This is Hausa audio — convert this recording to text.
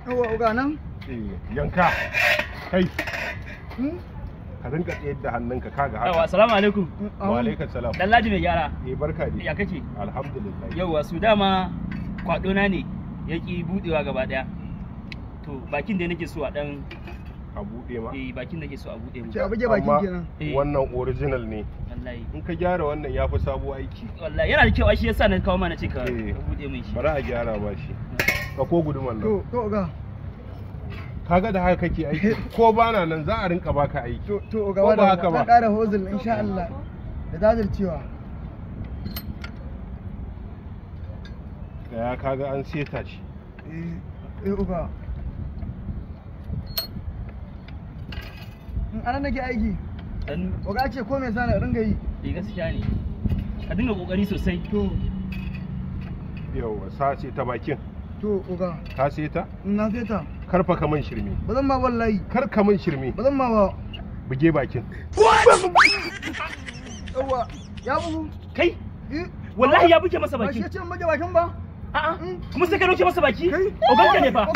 Yawa uga nan. Yanka. Kai. Ka rinka tsayar da hannunka kaga haka. Yawa assalamu alaikum. Wa alaikum salam. Dallaji mai gyara. Barka dai. Ya kake? Alhamdulillah. Yawa su dama kwado na ne yaki budewa gaba daya. To bakin da nake so a dan a bude ma. bakin nake so a bude mu. Ce a buge bakin kenan. Wannan original ne. Wallahi. In ka gyara wannan yafi sabo aiki. Wallahi yana da kyau shi yasa na kawo mana ce ka bude min shi. Bari a gyara ba shi. Ka ko guduman nan. To uga. Kaga da haka kake aiki ko bana nan za a rinka baka aiki. To uga ba haka ba. Ka ƙara hozul insha Allah. Da jajircewa. Ya kaga an seta shi. Uga. Ana nake aiki. Uga ce ko me sana ringa yi? Gaskiya ne. Ka dinga kokari sosai. To. Yawa sace ta bakin. To uga. Ka seta? Na seta. Karfa ka man shirme. Ba zan ma wallahi. Kar ka man shirme. Ba zan ma ba. Buge bakin. Yawa. Ya bugu. Kai? Wallahi ya buge masa baki. Ba shi ya ce buge bakin ba? A'a. Kuma sai ka roke masa baki? Oganka ne fa.